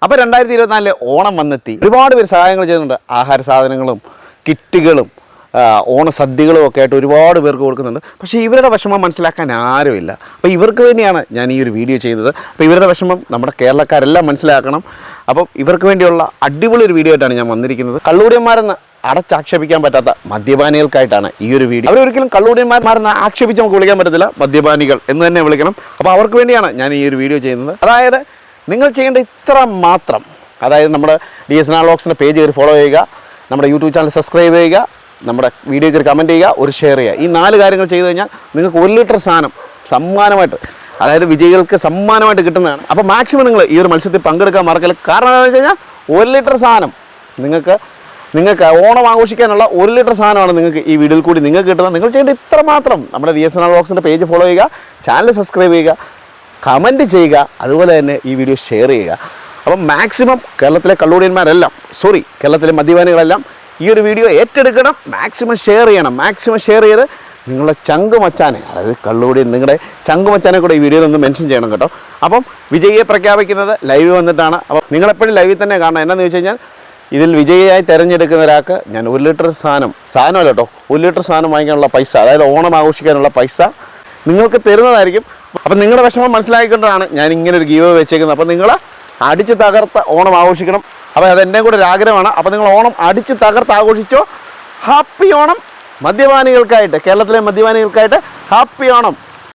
അപ്പോൾ 2024 ഓണം വന്നെത്തി. ഒരുപാട് പേര് സഹായങ്ങൾ ചെയ്യുന്നുണ്ട്. ആഹാര സാധനങ്ങളും കിറ്റുകളും ഓണസദ്യകളും ഒക്കെ ആയിട്ട് ഒരുപാട് പേർക്ക് കൊടുക്കുന്നുണ്ട്. പക്ഷേ ഇവരുടെ വിഷമം മനസ്സിലാക്കാൻ ആരുമില്ല. അപ്പോൾ ഇവർക്ക് വേണ്ടിയാണ് ഞാൻ ഈ ഒരു വീഡിയോ ചെയ്യുന്നത്. അപ്പോൾ ഇവരുടെ വിഷമം നമ്മുടെ കേരളക്കാരെല്ലാം മനസ്സിലാക്കണം. അപ്പം ഇവർക്ക് വേണ്ടിയുള്ള അടിപൊളി ഒരു വീഡിയോ ആയിട്ടാണ് ഞാൻ വന്നിരിക്കുന്നത്. കള്ളുകൂടിയന്മാരെന്ന് അടച്ചാക്ഷേപിക്കാൻ പറ്റാത്ത മദ്യപാനികൾക്കായിട്ടാണ് ഈ ഒരു വീഡിയോ. അവരൊരിക്കലും കള്ളുകൂടിയന്മാരെന്ന് ആക്ഷേപിച്ച് നമുക്ക് വിളിക്കാൻ പറ്റത്തില്ല, മദ്യപാനികൾ എന്ന് തന്നെ വിളിക്കണം. അപ്പോൾ അവർക്ക് വേണ്ടിയാണ് ഞാൻ ഈ ഒരു വീഡിയോ ചെയ്യുന്നത്. അതായത് നിങ്ങൾ ചെയ്യേണ്ട ഇത്ര മാത്രം, അതായത് നമ്മുടെ DSNR വ്ളോഗ്സിൻ്റെ പേജ് കയറി ഫോളോ ചെയ്യുക, നമ്മുടെ യൂട്യൂബ് ചാനൽ സബ്സ്ക്രൈബ് ചെയ്യുക, നമ്മുടെ വീഡിയോ കയറി കമൻറ്റ് ചെയ്യുക, ഒരു ഷെയർ ചെയ്യുക. ഈ 4 കാര്യങ്ങൾ ചെയ്തു കഴിഞ്ഞാൽ നിങ്ങൾക്ക് 1 ലിറ്റർ സാധനം സമ്മാനമായിട്ട്, അതായത് വിജയികൾക്ക് സമ്മാനമായിട്ട് കിട്ടുന്നതാണ്. അപ്പോൾ മാക്സിമം നിങ്ങൾ ഈ ഒരു മത്സരത്തിൽ പങ്കെടുക്കാൻ മറക്കല്ല. കാരണം എന്താണെന്ന് വെച്ച് കഴിഞ്ഞാൽ 1 ലിറ്റർ സാധനം നിങ്ങൾക്ക് ഓണം ആഘോഷിക്കാനുള്ള 1 ലിറ്റർ സാധനമാണ് നിങ്ങൾക്ക് ഈ വീഡിയോയിൽ കൂടി നിങ്ങൾക്ക് കിട്ടുന്നത്. നിങ്ങൾ ചെയ്യേണ്ട ഇത്ര മാത്രം, നമ്മുടെ DSNR വ്ളോഗ്സിൻ്റെ പേജ് ഫോളോ ചെയ്യുക, ചാനൽ സബ്സ്ക്രൈബ് ചെയ്യുക, കമൻറ്റ് ചെയ്യുക, അതുപോലെ തന്നെ ഈ വീഡിയോ ഷെയർ ചെയ്യുക. അപ്പം മാക്സിമം കേരളത്തിലെ കള്ളുകൂടിയന്മാരെല്ലാം, കേരളത്തിലെ മദ്യപാനികളെല്ലാം ഈ ഒരു വീഡിയോ ഏറ്റെടുക്കണം, മാക്സിമം ഷെയർ ചെയ്യണം. മാക്സിമം ഷെയർ ചെയ്ത് നിങ്ങളുടെ ചങ്കുമച്ചാനെ, അതായത് കള്ളുകൂടി നിങ്ങളുടെ ചങ്കുമച്ചാനെ കൂടെ ഈ വീഡിയോയിൽ ഒന്ന് മെൻഷൻ ചെയ്യണം കേട്ടോ. അപ്പം വിജയിയെ പ്രഖ്യാപിക്കുന്നത് ലൈവ് വന്നിട്ടാണ്. അപ്പം നിങ്ങളെപ്പോഴും ലൈവിൽ തന്നെ കാണണം. എന്നാന്ന് വെച്ച് കഴിഞ്ഞാൽ ഇതിൽ വിജയിയായി തിരഞ്ഞെടുക്കുന്ന ഒരാൾക്ക് ഞാൻ 1 ലിറ്റർ സാധനമല്ല കേട്ടോ, 1 ലിറ്റർ സാധനം വാങ്ങിക്കാനുള്ള പൈസ, അതായത് ഓണം ആഘോഷിക്കാനുള്ള പൈസ നിങ്ങൾക്ക് തരുന്നതായിരിക്കും. അപ്പം നിങ്ങളുടെ വിഷമം മനസ്സിലാക്കിക്കൊണ്ടാണ് ഞാൻ ഇങ്ങനെ ഒരു ഗീവ് വെച്ചേക്കുന്നത്. അപ്പം നിങ്ങൾ അടിച്ച് തകർത്ത് ഓണം ആഘോഷിക്കണം. അപ്പോൾ അതെൻ്റെ കൂടെ ഒരു ആഗ്രഹമാണ്. അപ്പോൾ നിങ്ങൾ ഓണം അടിച്ച് തകർത്ത് ആഘോഷിച്ചോ. ഹാപ്പി ഓണം മദ്യപാനികൾക്കായിട്ട്, കേരളത്തിലെ മദ്യപാനികൾക്കായിട്ട് ഹാപ്പി ഓണം.